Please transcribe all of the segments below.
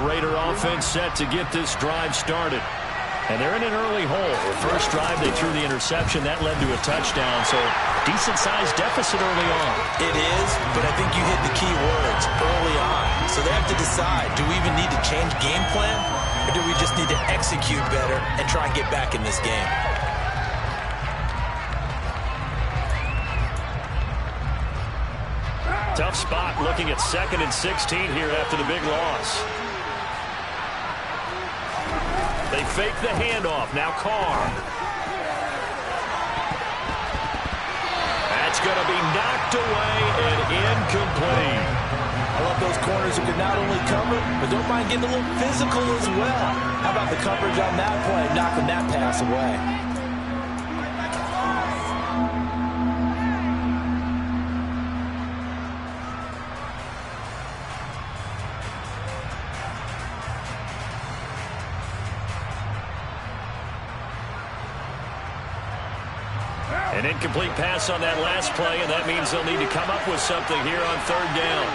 Raider offense set to get this drive started. And they're in an early hole. First drive, they threw the interception. That led to a touchdown. So decent-sized deficit early on. It is, but I think you hit the key words early on. So they have to decide, do we even need to change game plan? Or do we just need to execute better and try and get back in this game? Tough spot looking at 2nd and 16 here after the big loss. They fake the handoff. Now Carr. That's going to be knocked away and incomplete. I love those corners who can not only cover, but don't mind getting a little physical as well. How about the coverage on that play, knocking that pass away? An incomplete pass on that last play, and that means they'll need to come up with something here on 3rd down.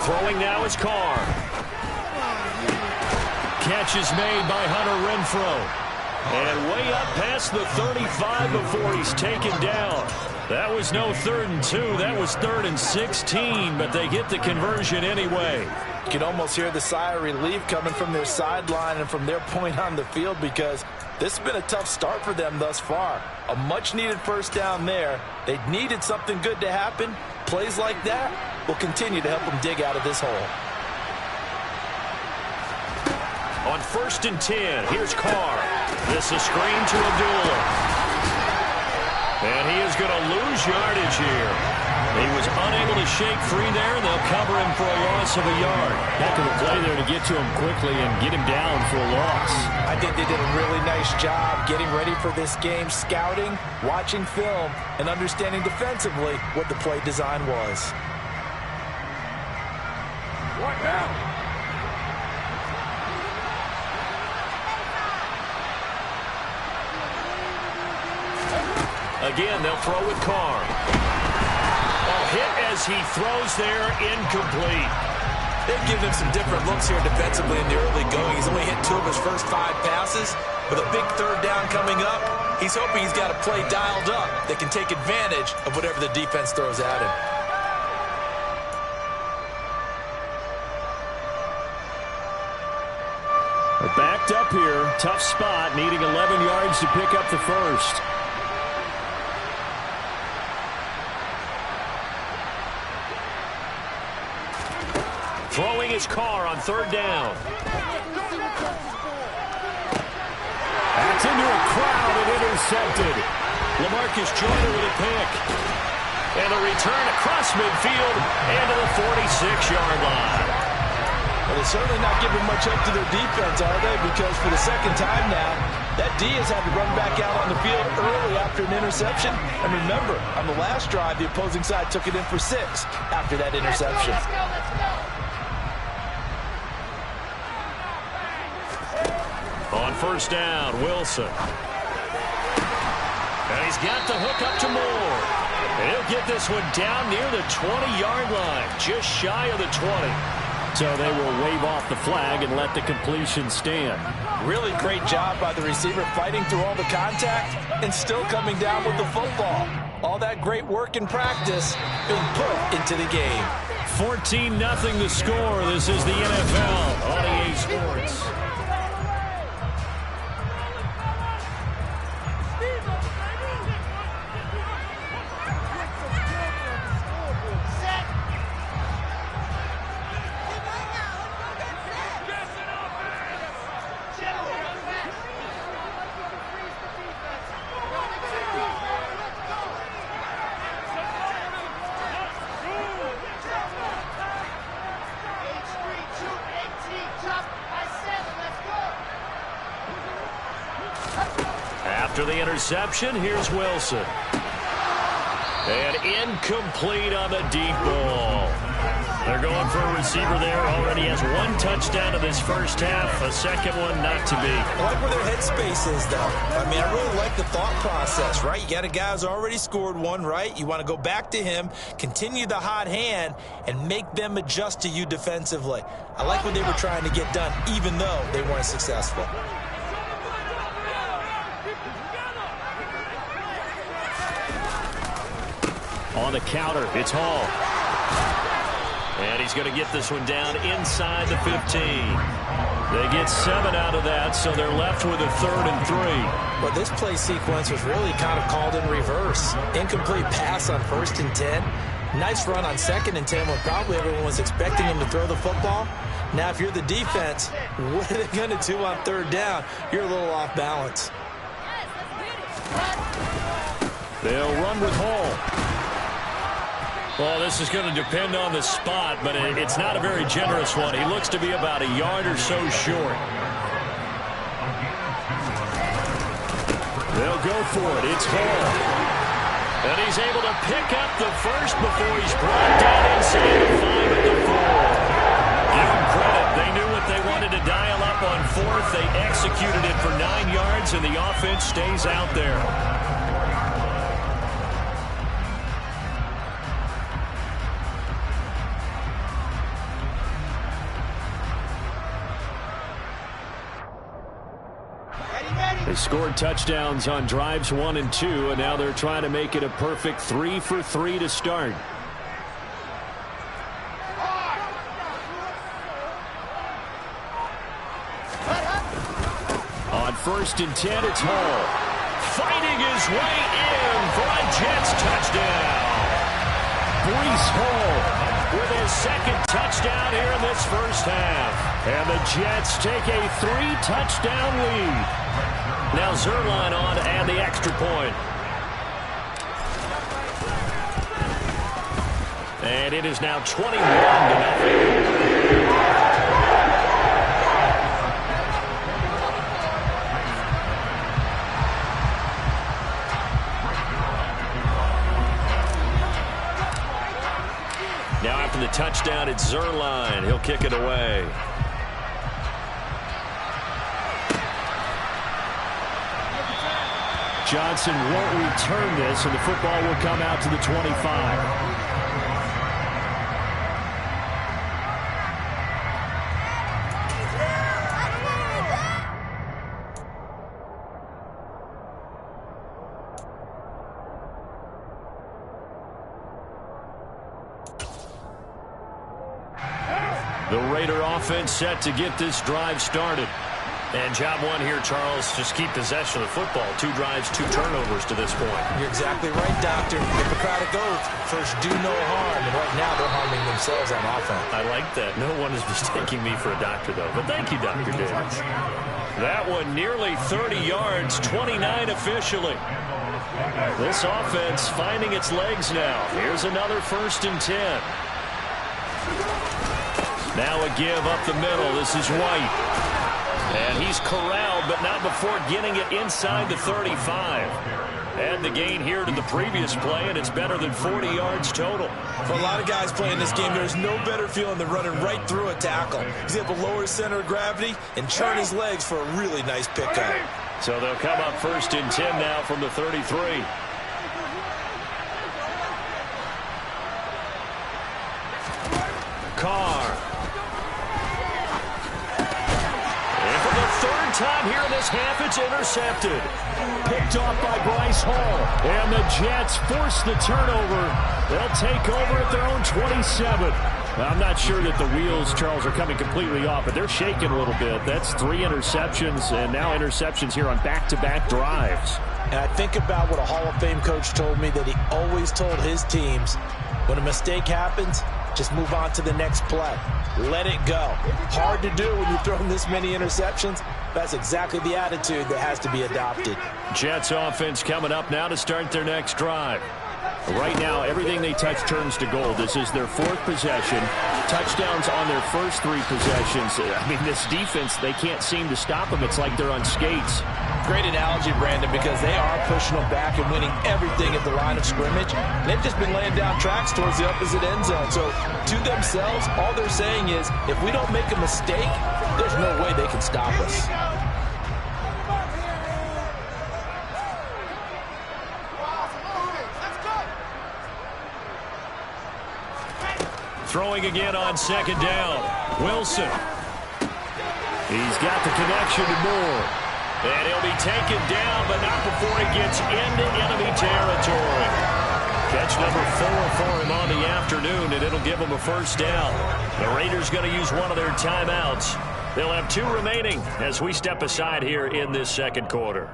Throwing now is Carr. Catch is made by Hunter Renfrow. And way up past the 35 before he's taken down. That was no 3rd and 2. That was 3rd and 16, but they get the conversion anyway. You can almost hear the sigh of relief coming from their sideline and from their point on the field because this has been a tough start for them thus far. A much-needed first down there. They needed something good to happen. Plays like that will continue to help them dig out of this hole. On 1st and 10, here's Carr. This is screen to Abdullah. And he is going to lose yardage here. He was unable to shake free there, and they'll cover him for a loss of a yard. Heck of a play there to get to him quickly and get him down for a loss. I think they did a really nice job getting ready for this game, scouting, watching film, and understanding defensively what the play design was. What now? Again, they'll throw with Carr. Hit as he throws there, incomplete. They've given him some different looks here defensively in the early going. He's only hit 2 of his first 5 passes. With a big 3rd down coming up, he's hoping he's got a play dialed up that can take advantage of whatever the defense throws at him. They're backed up here. Tough spot, needing 11 yards to pick up the first. Throwing his Carr on 3rd down. That's into a crowd and intercepted. LaMarcus Joyner with a pick. And a return across midfield and to the 46-yard line. Well, they're certainly not giving much up to their defense, are they? Because for the 2nd time now, that D has had to run back out on the field early after an interception. And remember, on the last drive, the opposing side took it in for 6 after that interception. On 1st down, Wilson. And he's got the hook up to Moore. And he'll get this one down near the 20-yard line, just shy of the 20. So they will wave off the flag and let the completion stand. Really great job by the receiver fighting through all the contact and still coming down with the football. All that great work in practice being put into the game. 14-0 the score. This is the NFL on EA Sports. After the interception, here's Wilson. And incomplete on the deep ball. They're going for a receiver there already has one touchdown in this first half, a second one not to be. I like where their headspace is, though. I mean, I really like the thought process, right? You got a guy who's already scored one, right? You want to go back to him, continue the hot hand, and make them adjust to you defensively. I like what they were trying to get done, even though they weren't successful. On the counter, it's Hall. And he's going to get this one down inside the 15. They get 7 out of that, so they're left with a 3rd and 3. Well, this play sequence was really kind of called in reverse. Incomplete pass on 1st and 10. Nice run on 2nd and 10 when probably everyone was expecting him to throw the football. Now, if you're the defense, what are they going to do on 3rd down? You're a little off balance. They'll run with Hall. Well, this is going to depend on the spot, but it's not a very generous one. He looks to be about a yard or so short. They'll go for it. It's Hall. And he's able to pick up the first before he's brought down inside the 5 at the 4. Give him credit. They knew what they wanted to dial up on 4th. They executed it for 9 yards, and the offense stays out there. They scored touchdowns on drives 1 and 2, and now they're trying to make it a perfect 3 for 3 to start. On 1st and 10, it's Hall. Fighting his way in for a Jets touchdown. Breece Hall with his 2nd touchdown here in this first half. And the Jets take a 3-touchdown lead. Now Zerline on to add the extra point. And it is now 21-0. Now after the touchdown, it's Zerline. He'll kick it away. Johnson won't return this, and the football will come out to the 25. The Raider offense set to get this drive started. And job 1 here, Charles, just keep possession of the football. 2 drives, 2 turnovers to this point. You're exactly right, Doctor. Hippocratic oath. First, do no harm. And right now, they're harming themselves on offense. I like that. No one is mistaking me for a doctor, though. But thank you, Dr. Davis. That one nearly 30 yards, 29 officially. This offense finding its legs now. Here's another 1st and 10. Now a give up the middle. This is White. And he's corralled, but not before getting it inside the 35. And the gain here to the previous play, and it's better than 40 yards total. For a lot of guys playing this game, there's no better feeling than running right through a tackle. He's able to lower his center of gravity and churn his legs for a really nice pickup. So they'll come up 1st and 10 now from the 33. Carr. Time here in this half, it's intercepted. Picked off by Bryce Hall. And the Jets force the turnover. They'll take over at their own 27. I'm not sure that the wheels, Charles, are coming completely off, but they're shaking a little bit. That's 3 interceptions, and now interceptions here on back-to-back drives. And I think about what a Hall of Fame coach told me, that he always told his teams, when a mistake happens, just move on to the next play. Let it go. Hard to do when you're throwing this many interceptions. That's exactly the attitude that has to be adopted. Jets offense coming up now to start their next drive. Right now, everything they touch turns to gold. This is their 4th possession. Touchdowns on their first 3 possessions. I mean, this defense, they can't seem to stop them. It's like they're on skates. Great analogy, Brandon, because they are pushing them back and winning everything at the line of scrimmage. They've just been laying down tracks towards the opposite end zone. So, to themselves, themselves, all they're saying is, if we don't make a mistake, there's no way they can stop us. Throwing again on second down. Wilson. He's got the connection to Moore. And he'll be taken down, but not before he gets into enemy territory. Catch number 4 for him on the afternoon, and it'll give him a first down. The Raiders going to use one of their timeouts. They'll have 2 remaining as we step aside here in this second quarter.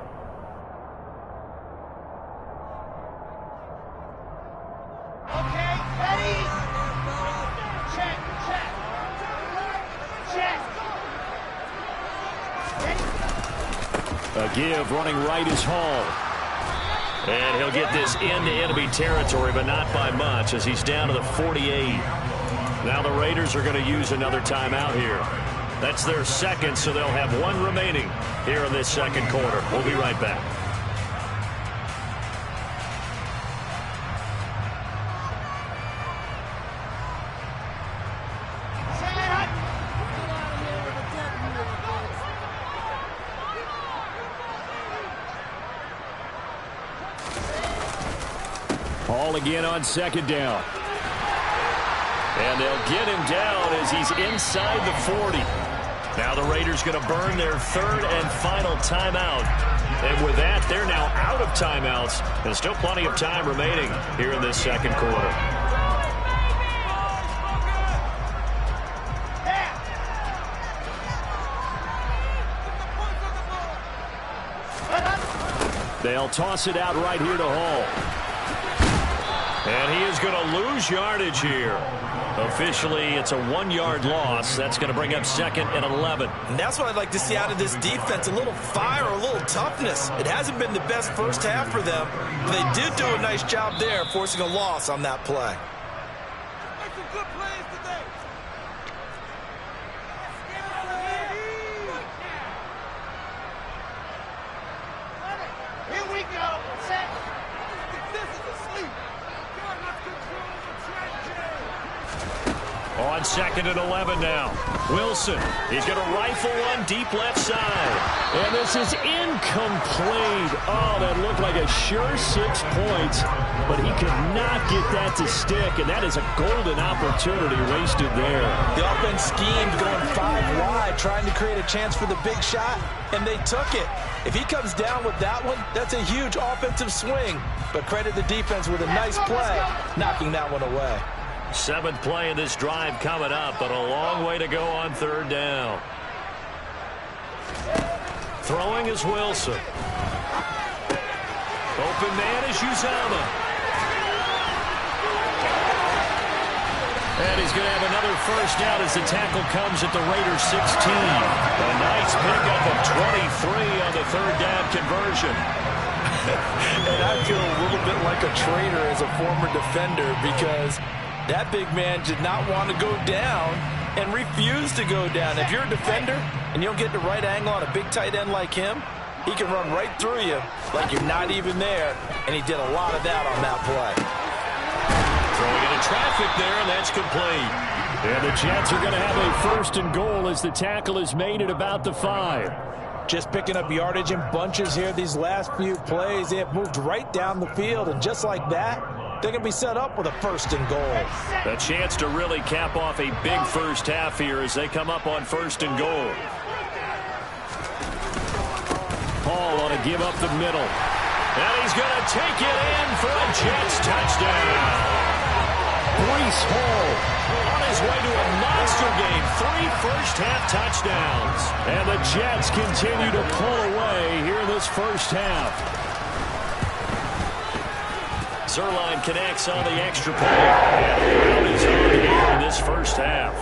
A give running right is Hall. And he'll get this into enemy territory, but not by much as he's down to the 48. Now the Raiders are going to use another timeout here. That's their second, so they'll have 1 remaining here in this second quarter. We'll be right back. Hall again on second down. And they'll get him down as he's inside the 40. Now the Raiders going to burn their 3rd and final timeout. And with that, they're now out of timeouts. And still plenty of time remaining here in this second quarter. They'll toss it out right here to Hall. And he is going to lose yardage here. Officially, it's a 1-yard loss. That's going to bring up 2nd and 11. And that's what I'd like to see out of this defense, a little fire, a little toughness. It hasn't been the best first half for them. But they did do a nice job there, forcing a loss on that play. On 2nd and 11 now. Wilson. He's going to rifle one deep left side. And this is incomplete. Oh, that looked like a sure 6 points. But he could not get that to stick. And that is a golden opportunity wasted there. The offense schemed going 5 wide, trying to create a chance for the big shot. And they took it. If he comes down with that one, that's a huge offensive swing. But credit the defense with a nice play, knocking that one away. 7th play of this drive coming up, but a long way to go on 3rd down. Throwing is Wilson. Open man is Uzama. And he's going to have another first down as the tackle comes at the Raiders 16. A nice pickup of 23 on the 3rd down conversion. And I feel a little bit like a traitor as a former defender because that big man did not want to go down and refused to go down. If you're a defender and you don't get the right angle on a big tight end like him, he can run right through you like you're not even there, and he did a lot of that on that play. Throwing into traffic there, and that's complete. And the Jets are going to have a 1st and goal as the tackle is made at about the 5. Just picking up yardage in bunches here these last few plays. They have moved right down the field, and just like that, they're going to be set up with a 1st and goal. A chance to really cap off a big first half here as they come up on 1st and goal. Hall on a give up the middle. And he's going to take it in for a Jets touchdown. Breece Hall on his way to a monster game. 3 first-half touchdowns. And the Jets continue to pull away here in this first half. Zerline connects on the extra point. And the crowd is on here in this first half.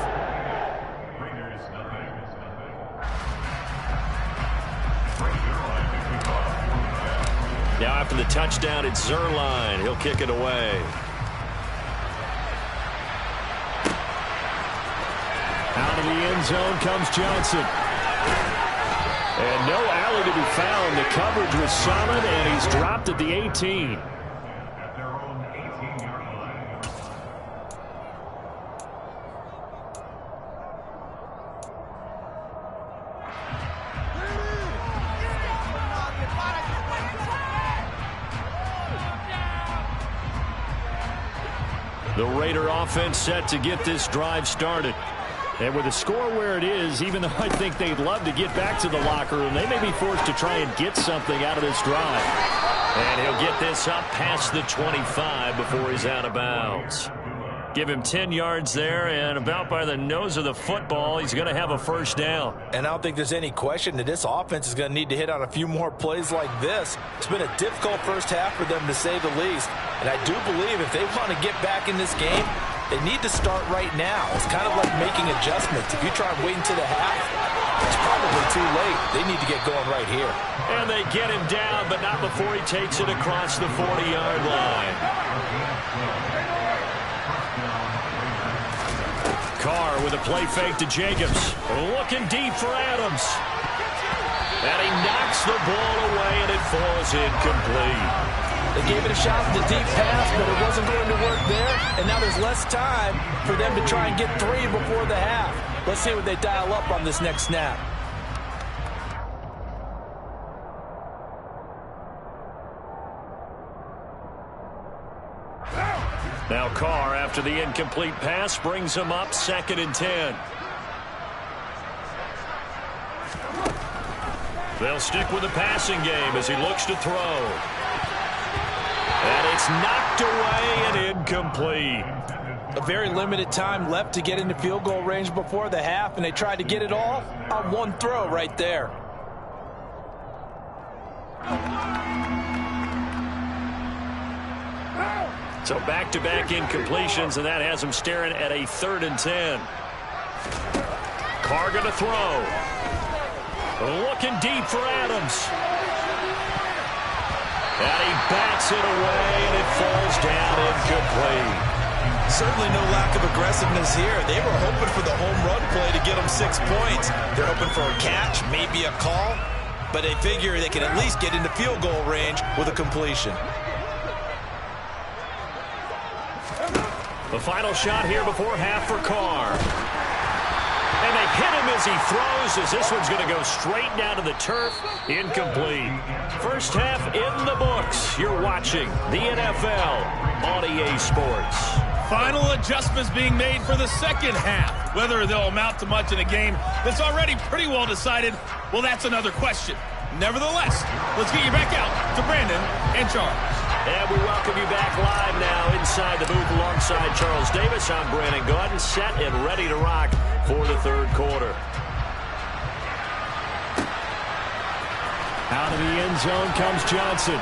Now after the touchdown, it's Zerline. He'll kick it away. Out of the end zone comes Johnson. And no alley to be found. The coverage was solid, and he's dropped at the 18. The Raider offense set to get this drive started. And with the score where it is, even though I think they'd love to get back to the locker room, they may be forced to try and get something out of this drive. And he'll get this up past the 25 before he's out of bounds. Give him 10 yards there, and about by the nose of the football, he's going to have a first down. And I don't think there's any question that this offense is going to need to hit on a few more plays like this. It's been a difficult first half for them, to say the least. And I do believe if they want to get back in this game, they need to start right now. It's kind of like making adjustments. If you try and wait until the half, it's probably too late. They need to get going right here. And they get him down, but not before he takes it across the 40-yard line. Carr with a play fake to Jacobs. Looking deep for Adams. And he knocks the ball away, and it falls incomplete. They gave it a shot at the deep pass, but it wasn't going to work there. And now there's less time for them to try and get 3 before the half. Let's see what they dial up on this next snap. Now Carr, after the incomplete pass, brings him up 2nd and 10. They'll stick with the passing game as he looks to throw. And it's knocked away and incomplete. A very limited time left to get into field goal range before the half, and they tried to get it all on one throw right there. So back-to-back incompletions, and that has him staring at a 3rd and 10. Carr going to throw. Looking deep for Adams. And he bats it away, and it falls down incomplete. Certainly no lack of aggressiveness here. They were hoping for the home run play to get them 6 points. They're hoping for a catch, maybe a call, but they figure they can at least get into field goal range with a completion. The final shot here before half for Carr. And they hit him as he throws, as this one's going to go straight down to the turf. Incomplete. First half in the books. You're watching the NFL on EA Sports. Final adjustments being made for the second half. Whether they'll amount to much in a game that's already pretty well decided, well, that's another question. Nevertheless, let's get you back out to Brandon and Charles. And we welcome you back live now inside the booth alongside Charles Davis. I'm Brandon Gaudin, set and ready to rock for the 3rd quarter. Out of the end zone comes Johnson.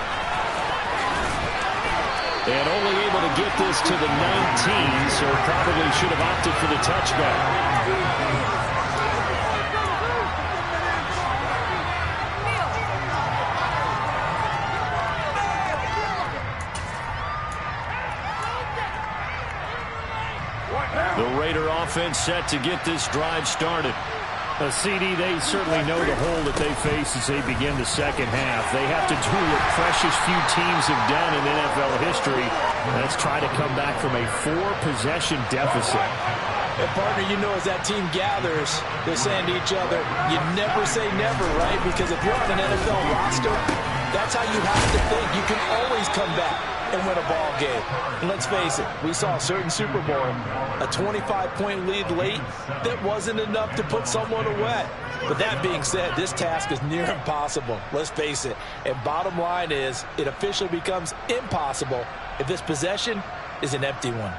And only able to get this to the 19, so probably should have opted for the touchback. The Raider offense set to get this drive started. A CD, they certainly know the hole that they face as they begin the second half. They have to do what precious few teams have done in NFL history. Let's try to come back from a 4-possession deficit. And partner, you know, as that team gathers, they're saying to each other, you never say never, right? Because if you're on an NFL roster, that's how you have to think. You can always come back and win a ball game. And let's face it, we saw a certain Super Bowl, a 25-point lead late that wasn't enough to put someone away. But that being said, this task is near impossible. Let's face it. And bottom line is, it officially becomes impossible if this possession is an empty one.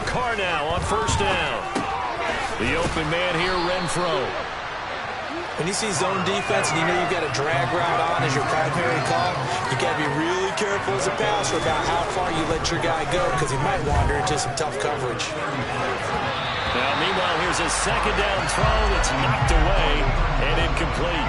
Carr now on 1st down. The open man here, Renfro. When you see zone defense and you know you've got a drag route on as your primary call, you got to be really careful as a passer about how far you let your guy go, because he might wander into some tough coverage. Now, meanwhile, here's a 2nd down throw that's knocked away and incomplete.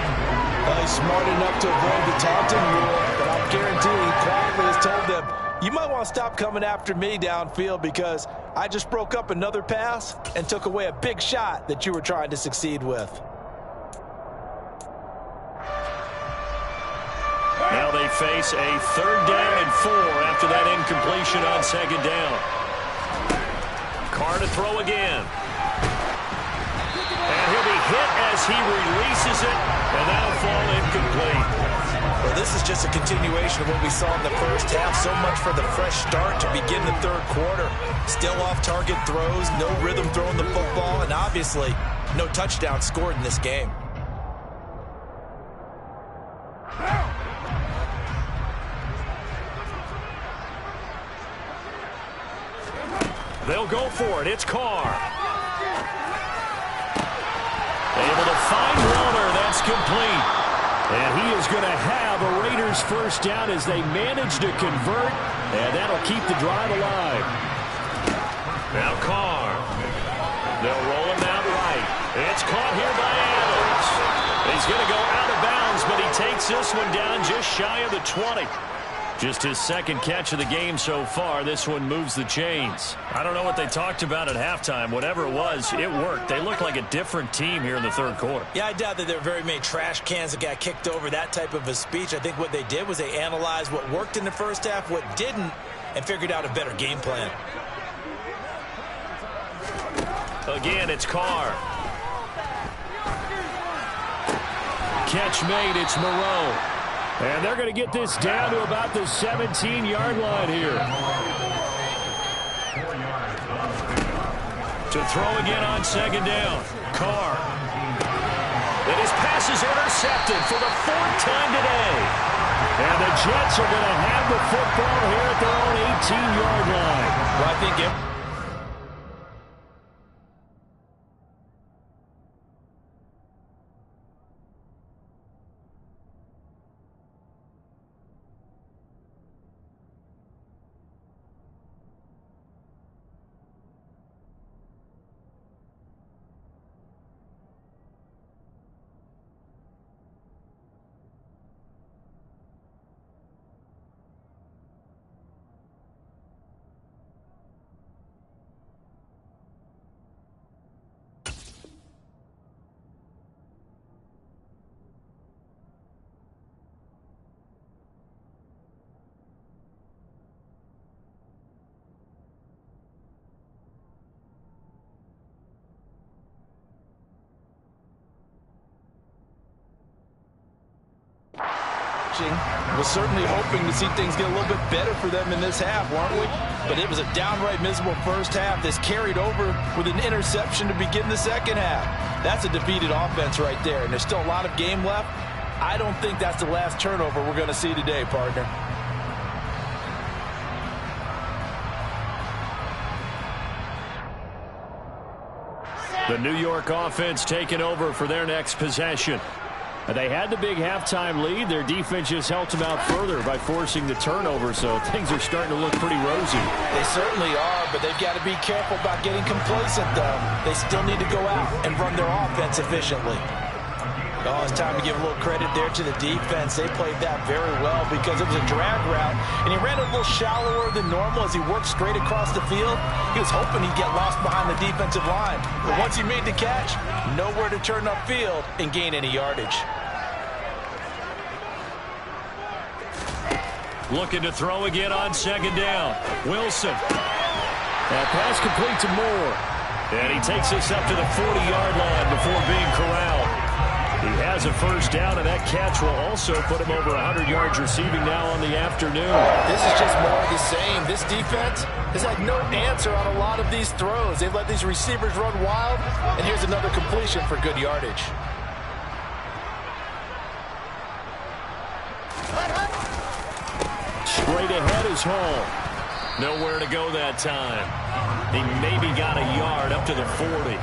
Well, he's smart enough to avoid the taunting rule, but I guarantee he quietly has told them, you might want to stop coming after me downfield because I just broke up another pass and took away a big shot that you were trying to succeed with. Now they face a 3rd down and 4 after that incompletion on 2nd down. Carr to throw again. And he'll be hit as as he releases it, and that'll fall incomplete. Well, this is just a continuation of what we saw in the first half. So much for the fresh start to begin the third quarter. Still off-target throws, no rhythm throwing the football, and obviously no touchdown scored in this game. They'll go for it. It's Carr. Able to find Warner. That's complete. And he is going to have a Raiders first down as they manage to convert. And that'll keep the drive alive. Now Carr. They'll roll him out right. It's caught here by Adams. He's going to go out of bounds, but he takes this one down just shy of the 20. Just his second catch of the game so far. This one moves the chains. I don't know what they talked about at halftime. Whatever it was, it worked. They look like a different team here in the third quarter. Yeah, I doubt that there were very many trash cans that got kicked over, that type of a speech. I think what they did was they analyzed what worked in the first half, what didn't, and figured out a better game plan. Again, it's Carr. Catch made. It's Moreau. And they're going to get this down to about the 17-yard line here. To throw again on second down. Carr. And his pass is intercepted for the fourth time today. And the Jets are going to have the football here at their own 18-yard line. Well, I think was certainly hoping to see things get a little bit better for them in this half, weren't we? But it was a downright miserable first half. This carried over with an interception to begin the second half. That's a defeated offense right there, and there's still a lot of game left. I don't think that's the last turnover we're going to see today, partner. The New York offense taking over for their next possession. They had the big halftime lead. Their defense just helped them out further by forcing the turnover, so things are starting to look pretty rosy. They certainly are, but they've got to be careful about getting complacent, though. They still need to go out and run their offense efficiently. Oh, it's time to give a little credit there to the defense. They played that very well because it was a drag route, and he ran a little shallower than normal as he worked straight across the field. He was hoping he'd get lost behind the defensive line, but once he made the catch, nowhere to turn upfield and gain any yardage. Looking to throw again on second down. Wilson. That pass complete to Moore. And he takes this up to the 40-yard line before being corralled. He has a first down, and that catch will also put him over 100 yards receiving now on the afternoon. This is just more of the same. This defense has had no answer on a lot of these throws. They've let these receivers run wild, and here's another completion for good yardage. Straight ahead is Hall. Nowhere to go that time. He maybe got a yard up to the 40.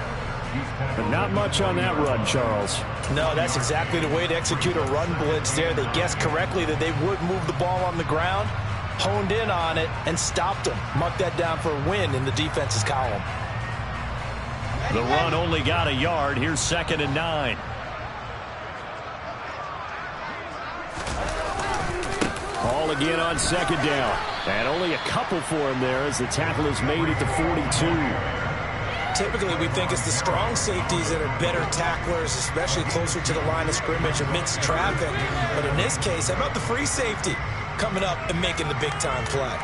But not much on that run, Charles. No, that's exactly the way to execute a run blitz there. They guessed correctly that they would move the ball on the ground, honed in on it, and stopped them. Mark that down for a win in the defense's column. The run only got a yard. Here's 2nd and 9. Hall again on second down. And only a couple for him there as the tackle is made at the 42. Typically, we think it's the strong safeties that are better tacklers, especially closer to the line of scrimmage amidst traffic. But in this case, how about the free safety coming up and making the big-time play?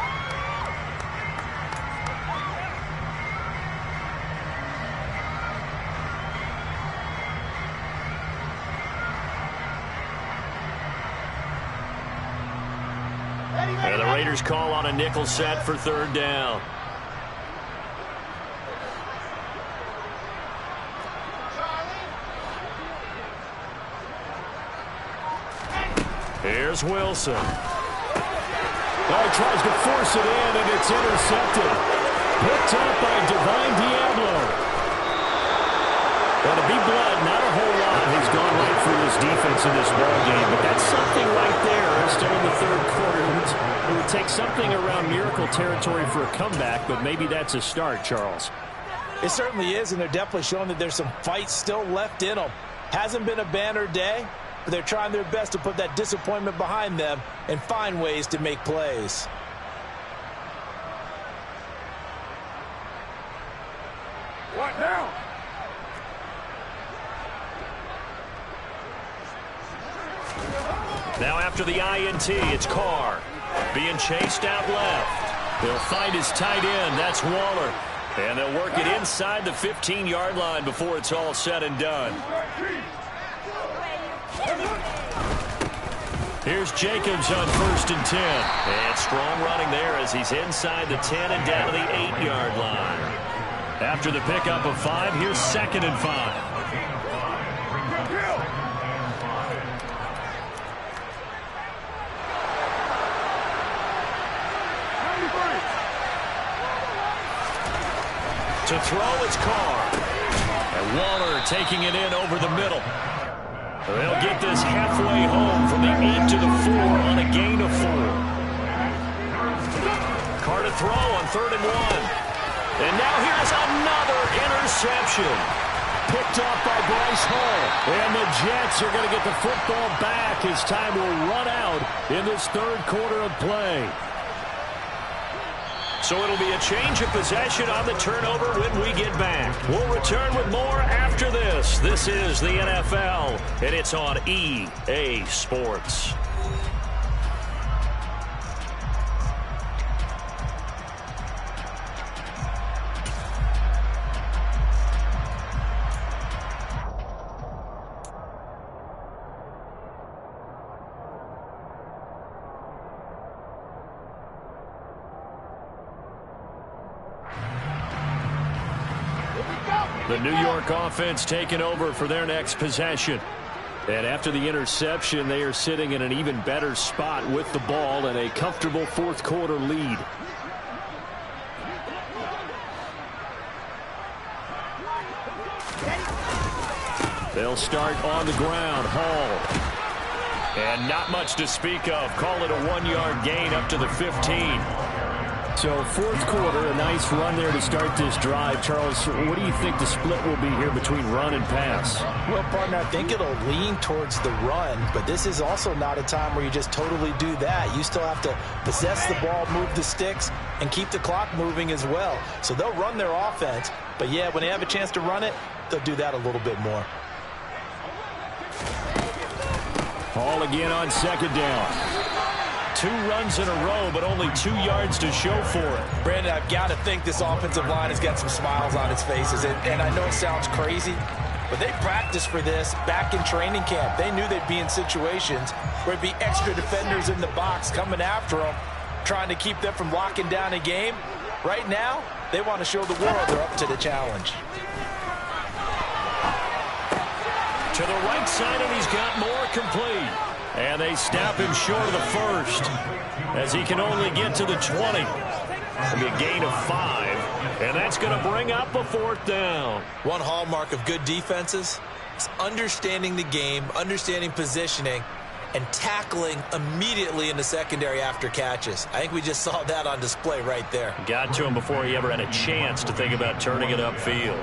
And the Raiders call on a nickel set for third down. Here's Wilson. Oh, he tries to force it in, and it's intercepted. Picked up by Divine Diablo. Well, to be blunt, not a whole lot has gone right for this defense in this ball game, but that's something right there. Still in the third quarter. It would take something around miracle territory for a comeback, but maybe that's a start, Charles. It certainly is, and they're definitely showing that there's some fight still left in them. Hasn't been a banner day, but they're trying their best to put that disappointment behind them and find ways to make plays. What now? Now after the INT, it's Carr. Being chased out left. They'll find his tight end. That's Waller. And they'll work it inside the 15-yard line before it's all said and done. Here's Jacobs on 1st and 10. And strong running there as he's inside the 10 and down to the 8-yard line. After the pickup of 5, here's 2nd and 5. To throw, it's Carr. And Waller taking it in over the middle. They'll get this halfway home from the 8 to the 4 on a gain of 4. Carr to throw on 3rd and 1. And now here's another interception. Picked off by Bryce Hall. And the Jets are going to get the football back as time will run out in this third quarter of play. So it'll be a change of possession on the turnover when we get back. We'll return with more after this. This is the NFL, and it's on EA Sports. The New York offense taking over for their next possession. And after the interception, they are sitting in an even better spot with the ball and a comfortable fourth quarter lead. They'll start on the ground. Hall. And not much to speak of. Call it a 1-yard gain up to the 15. So fourth quarter, a nice run there to start this drive. Charles, what do you think the split will be here between run and pass? Well, partner, I think it'll lean towards the run, but this is also not a time where you just totally do that. You still have to possess the ball, move the sticks, and keep the clock moving as well. So they'll run their offense, but yeah, when they have a chance to run it, they'll do that a little bit more. Hall again on 2nd down. 2 runs in a row, but only 2 yards to show for it. Brandon, I've got to think this offensive line has got some smiles on its faces. And I know it sounds crazy, but they practiced for this back in training camp. They knew they'd be in situations where it'd be extra defenders in the box coming after them, trying to keep them from locking down a game. Right now, they want to show the world they're up to the challenge. To the right side, and he's got more complete. And they snap him short of the first as he can only get to the 20. It'll be a gain of 5, and that's going to bring up a 4th down. One hallmark of good defenses is understanding the game, understanding positioning, and tackling immediately in the secondary after catches. I think we just saw that on display right there. Got to him before he ever had a chance to think about turning it upfield.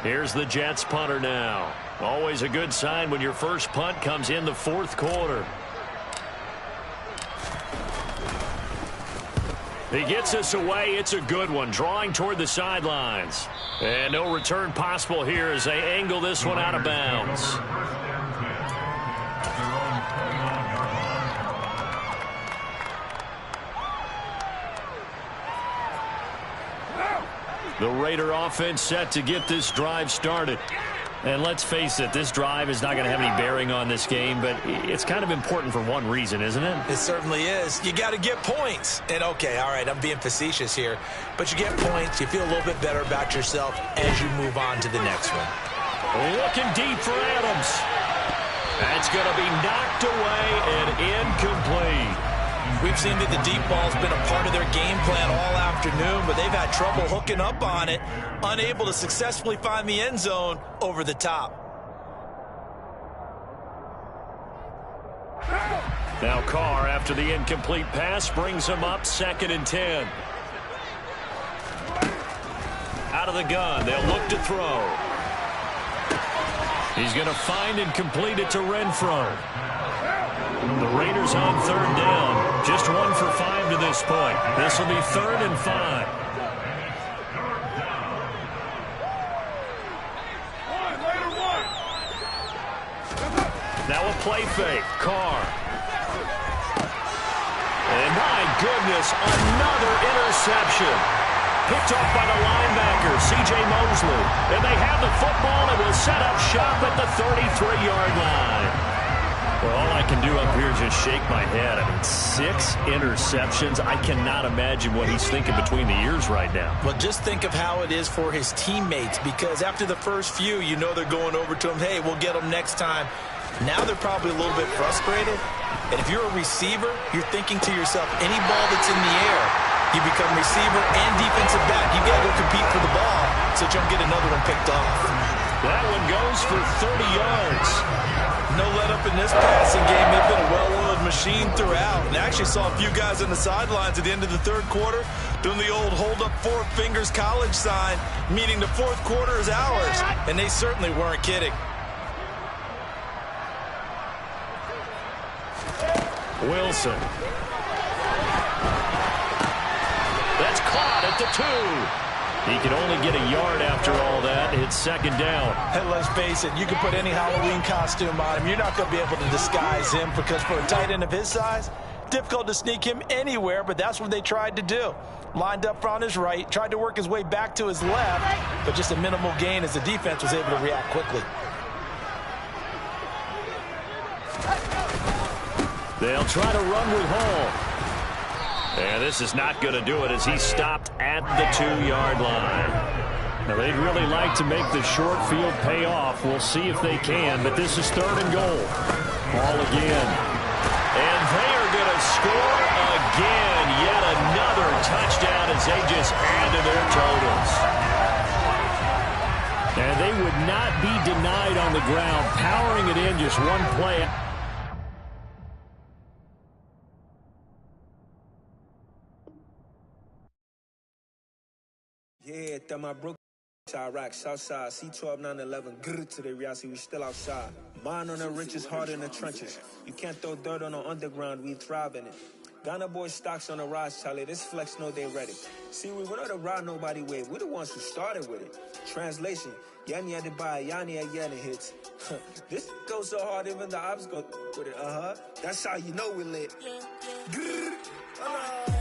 Here's the Jets punter now. Always a good sign when your first punt comes in the fourth quarter. He gets us away. It's a good one. Drawing toward the sidelines. And no return possible here as they angle this one out of bounds. The Raider offense set to get this drive started. And let's face it, this drive is not going to have any bearing on this game, but it's kind of important for one reason, isn't it? It certainly is. You got to get points. And, okay, all right, I'm being facetious here, but you get points. You feel a little bit better about yourself as you move on to the next one. Looking deep for Adams. That's going to be knocked away and incomplete. We've seen that the deep ball's been a part of their game plan all afternoon, but they've had trouble hooking up on it, unable to successfully find the end zone over the top. Now Carr, after the incomplete pass, brings him up 2nd and 10. Out of the gun, they'll look to throw. He's going to find and complete it to Renfro. The Raiders on 3rd down. Just 1 for 5 to this point. This will be 3rd and 5. Now a play fake. Carr. And my goodness, another interception. Picked off by the linebacker, C.J. Mosley. And they have the football and will set up shop at the 33-yard line. Well, all I can do up here is just shake my head. I mean, 6 interceptions. I cannot imagine what he's thinking between the ears right now. Well, just think of how it is for his teammates, because after the first few, you know they're going over to him, hey, we'll get them next time. Now they're probably a little bit frustrated. And if you're a receiver, you're thinking to yourself, any ball that's in the air, you become receiver and defensive back. You got to go compete for the ball so you don't get another one picked off. That one goes for 30 yards. No let up in this passing game. They've been a well-oiled machine throughout. And I actually saw a few guys on the sidelines at the end of the 3rd quarter doing the old hold up 4 fingers college sign, meaning the 4th quarter is ours. And they certainly weren't kidding. Wilson. That's caught at the 2. He can only get a yard after all that. It's 2nd down. And let's face it, you can put any Halloween costume on him. You're not going to be able to disguise him, because for a tight end of his size, difficult to sneak him anywhere, but that's what they tried to do. Lined up on his right, tried to work his way back to his left, but just a minimal gain as the defense was able to react quickly. They'll try to run with Hall. And this is not going to do it as he's stopped at the 2-yard line. Now, they'd really like to make the short field pay off. We'll see if they can, but this is 3rd and goal. Ball again. And they are going to score again. Yet another touchdown as they just add to their totals. And they would not be denied on the ground, powering it in just one play. Yeah, that my broke Iraq, Southside, C12, 911, grrr to the reality, we still outside. Mine on the richest, heart in the trenches. You can't throw dirt on the underground, we thrive in it. Ghana boys stocks on the rise, Charlie, this flex know they ready. See, we were not to ride nobody with, we're the ones who started with it. Translation, Yanni had to buy, Yanni had Yanni hits. This goes so hard, even the ops go with it, That's how you know we lit. Grrr.